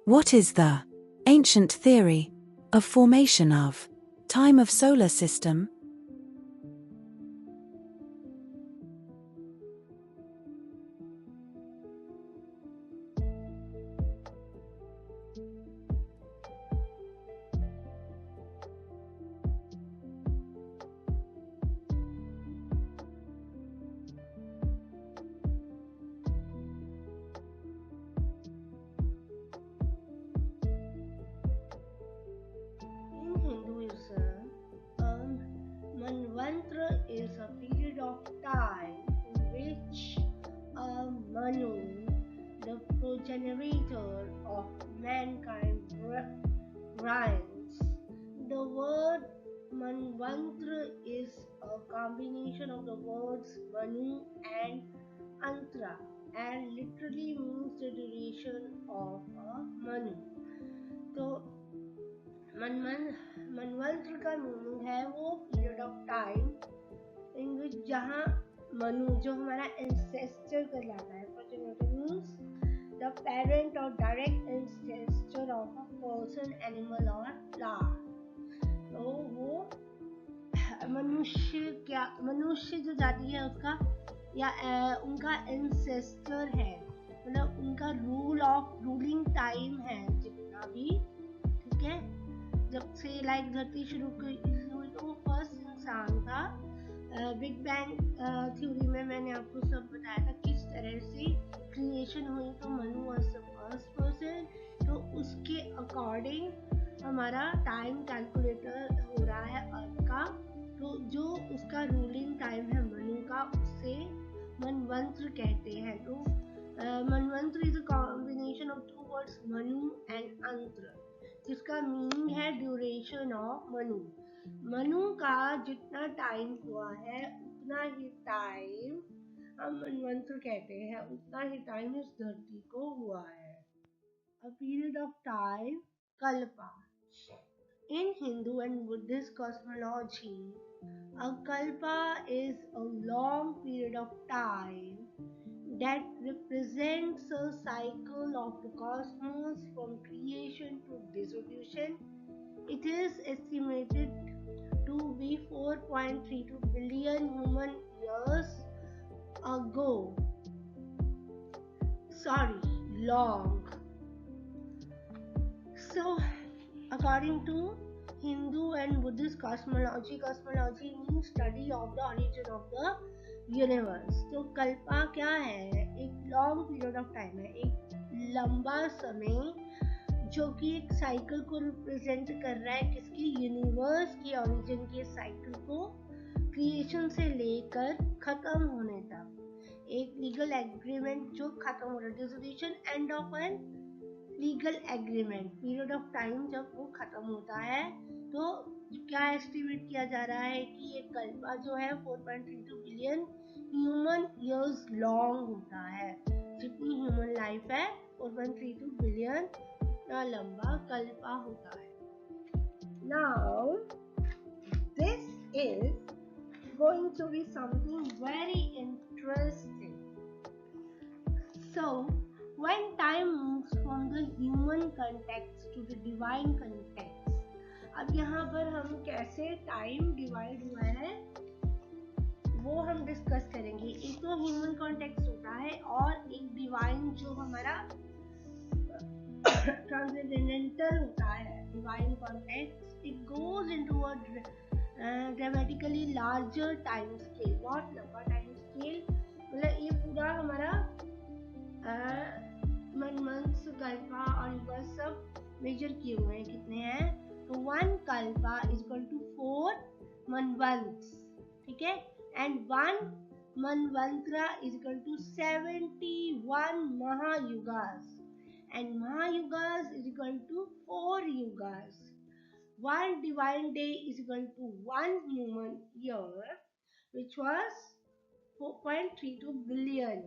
What is the ancient theory of formation of time of solar system? In Hinduism, Manvantara is a period of time in which Manu, the progenitor of mankind, reigns. The word Manvantara is a combination of the words Manu and Antra and literally means the duration of a Manu. तो मनवंतर का meaning है वो period of time in विच जहाँ मनु जो हमारा ancestor कहलाता है, प्रोजेनिटर मीन्स द पेरेंट और direct ancestor of a person, animal और प्लांट। तो वो मनुष्य जो जाति है उसका या उनका एंसेस्टर है, मतलब उनका रूलिंग टाइम है जितना भी, ठीक है। जब से लाइक धरती शुरू हुई तो वो फर्स्ट इंसान था। बिग बैंग थ्योरी में मैंने आपको सब बताया था किस तरह से क्रिएशन हुई, तो Manu was the first person. तो उसके अकॉर्डिंग हमारा टाइम कैलकुलेटर हो रहा है अर्थ का। तो जो उसका रूलिंग टाइम है मनु का, उसे मनवंतर कहते हैं। तो Manvantar is a combination of two words Manu and अंत्र, जिसका मीनिंग है ड्यूरेशन ऑफ मनु। मनु का जितना टाइम हुआ है उतना ही टाइम हम मनवंतर कहते हैं, उतना ही टाइम इस धरती को हुआ है। A period of time Kalpa. In Hindu and Buddhist cosmology, a kalpa is a long period of time that represents a cycle of the cosmos from creation to dissolution. It is estimated to be 4.32 billion human years ago. Long. So, according to Hindu and Buddhist cosmology means study of the origin of the universe. तो कल्पा क्या है? एक long period of time है, एक लंबा समय जो कि एक साइकिल को रिप्रेजेंट कर रहा है, किसकी? यूनिवर्स की ओरिजिन के साइकिल को, क्रिएशन से लेकर खत्म होने तक। एक लीगल एग्रीमेंट जो खत्म हो रहा है, dissolution end of an legal agreement, period of time जब वो खत्म होता है। तो क्या एस्टिमेट किया जा रहा है कि ये कल्पा जो है 4.32 बिलियन ह्यूमन इयर्स लॉन्ग होता है। जितनी ह्यूमन लाइफ है 4.32 बिलियन उतना लंबा कल्पा होता है। Now this is going to be something very interesting. So when time moves from the human context to the divine context, अब यहाँ पर हम कैसे टाइम डिवाइड हुआ है वो हम डिस्कस करेंगे। एक तो ह्यूमन कॉन्टेक्स्ट होता है और एक डिवाइन जो हमारा ट्रांसेंडेंटल होता है। Divine context it goes into a dramatically larger time scale. बहुत लंबा टाइम स्केल, मतलब ये पूरा हमारा मंथ्स कल्पा और युग सब मेजर किए हुए हैं। कितने हैं? तो 1 कल्पा इज इक्वल टू 4 मनवंत्स, ठीक है। And 1 Manvantara is equal to 71 महायुगास, एंड महायुगास इज इक्वल टू 4 युगास। 1 divine day is equal to 1 human year, which was 4.32 billion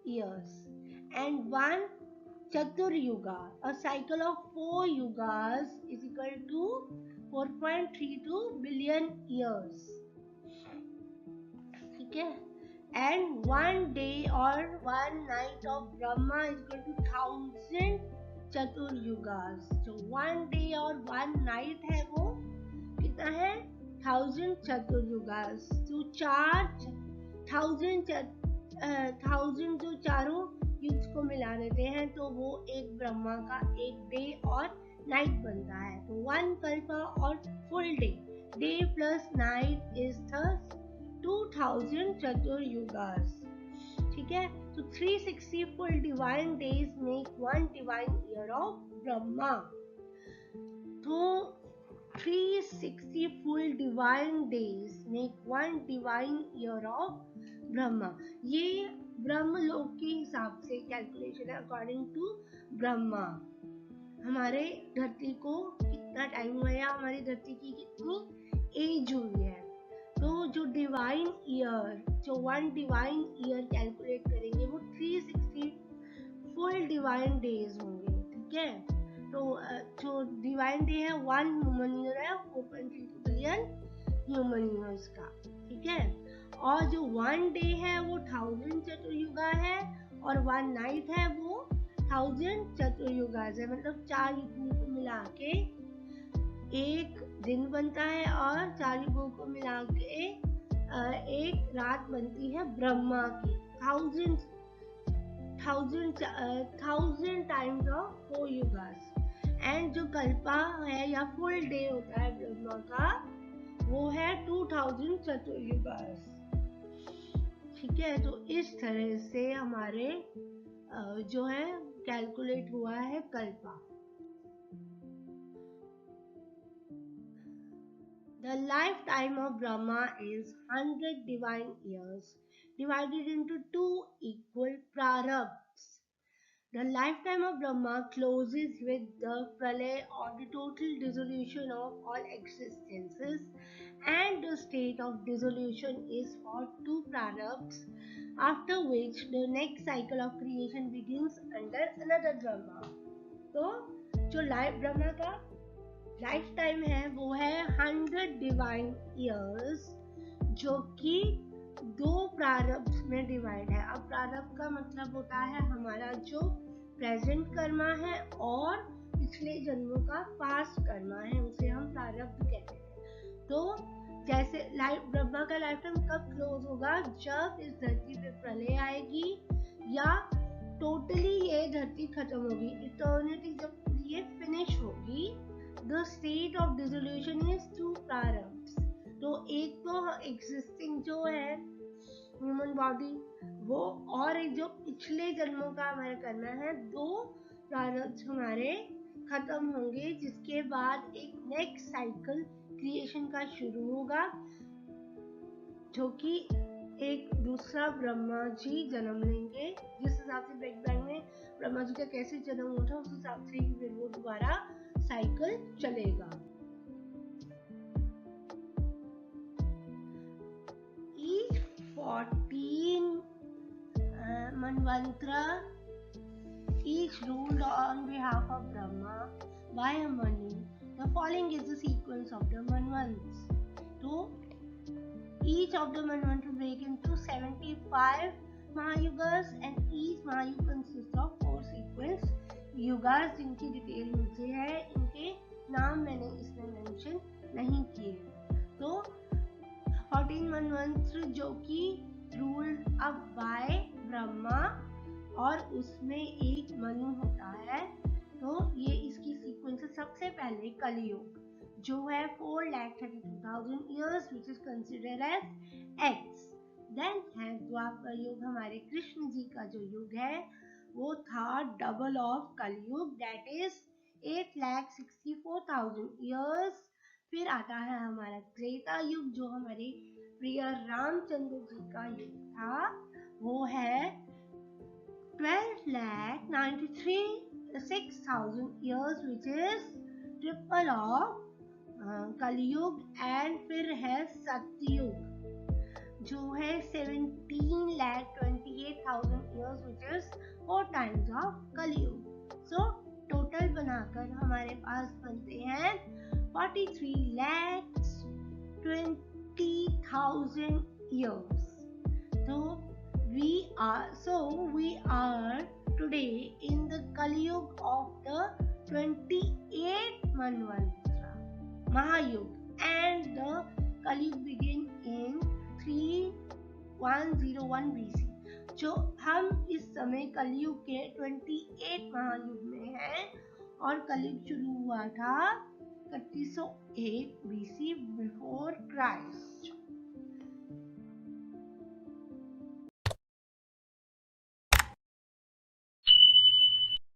years, and 1 Chatur Yuga, a cycle of 4 yugas, is equal to 4.32 billion years, ठीक है। and one day or one night of Brahma is equal to 1000 Chaturyugas. जो one day और one night है वो कितना है 1000 चतुर्युगास। तो 1000 जो चारों युग को मिला देते हैं तो वो एक ब्रह्मा का एक डे और नाइट बनता है। तो वन कल्पा और full debt plus night is thus 2000 Chaturyugas. ठीक है, तो 360 full divine days make one divine year of Brahma। तो 360 full divine days make one divine year of Brahma। ये ब्रह्म लोक के हिसाब से कैलकुलेशन है अकॉर्डिंग टू ब्रह्मा। हमारे धरती को कितना टाइम हुआ है, हमारी धरती की कितनी एज हुई है। तो जो डिवाइन ईयर, जो वन डिवाइन ईयर कैलकुलेट करेंगे वो 360 फुल डिवाइन डेज होंगे। ठीक है, तो जो डिवाइन डे है 1 ह्यूमन ईयर है, 4.32 बिलियन ह्यूमन ईयर्स का। ठीक है, और जो वन डे है वो 1000 चतुर्युगा है और वन नाइट है वो 1000 चतुर्युगा है। मतलब 4 युगों को मिला के एक दिन बनता है और 4 युगों को मिला के एक रात बनती है ब्रह्मा की। 1000 टाइम्स ऑफ 4 युगास। एंड जो कल्पा है या फुल डे होता है ब्रह्मा का वो है 2000 चतुर्युगास। ठीक है, तो इस तरह से हमारे जो है कैलकुलेट हुआ है Kalpa. The lifetime of Brahma is 100 divine years divided into 2 equal prarabdhas. The lifetime of Brahma closes with the pralay or the total dissolution of all existences, and the state of dissolution is for 2 prarabdhas, after which the next cycle of creation begins under another Brahma. तो जो ब्रह्मा का life time है वो है 100 divine years, जो कि 2 प्रारब्ध में डिवाइड है। अब प्रारब्ध का मतलब होता है हमारा जो प्रेजेंट कर्मा है और पिछले जन्मों का पास्ट कर्मा है, उसे हम प्रारब्ध कहते हैं। तो जैसे ब्रह्मा का लाइफ टाइम कब क्लोज होगा, जब इस धरती पे प्रलय आएगी या टोटली ये धरती खत्म होगी, इटर्निटी जब ये फिनिश होगी। The state of dissolution is 2 prarabdhas। तो एक तो एग्जिस्टिंग जो है ह्यूमन बॉडी वो, और एक जो पिछले जन्मों का हमारे करना है, 2 प्रारब्ध हमारे खत्म होंगे, जिसके बाद एक नेक्स्ट साइकिल क्रिएशन का शुरू होगा, जो कि एक दूसरा ब्रह्मा जी जन्म लेंगे। जिस हिसाब से बिग बैंग में ब्रह्मा जी का कैसे जन्म हुआ था उस हिसाब से ही फिर वो दोबारा साइकिल चलेगा। Each 14 manvantara each ruled on behalf of Brahma by a Manu. The following is the sequence of the manvantras. So each of the manvantras break into 75 Mahayugas, and each Mahayuga consists of 4 sequence yugas, जिनकी detail नीचे है, इनके नाम मैंने इसमें mention नहीं किए। तो 14 मनवंत्र जो कि रूल्ड अप बाय ब्रह्मा और उसमें एक मनु होता है। तो ये इसकी सीक्वेंस। सबसे पहले कलयुग जो है 4,32,000 years which is considered as X। Then है द्वापर युग, हमारे कृष्ण जी का जो युग है वो था डबल ऑफ कलयुग, दैट इज 8,64,000 years। फिर आता है हमारा त्रेता युग जो हमारे प्रिय रामचंद्र जी का युग था, वो है 12,96,000 years which is triple of कलयुग। एंड फिर है सतयुग जो है 17,28,000 years which is 4 times of कलयुग। सो टोटल बनाकर हमारे पास बनते हैं 43,20,000 years। we are today in the Kali Yuga of the 28th Manvantara, Mahayuga, and the Kali Yuga began in 3101 BC. जो हम इस समय कलयुग के 28 महायुग में हैं और कलयुग शुरू हुआ था 3101 BC बिफोर क्राइस्ट।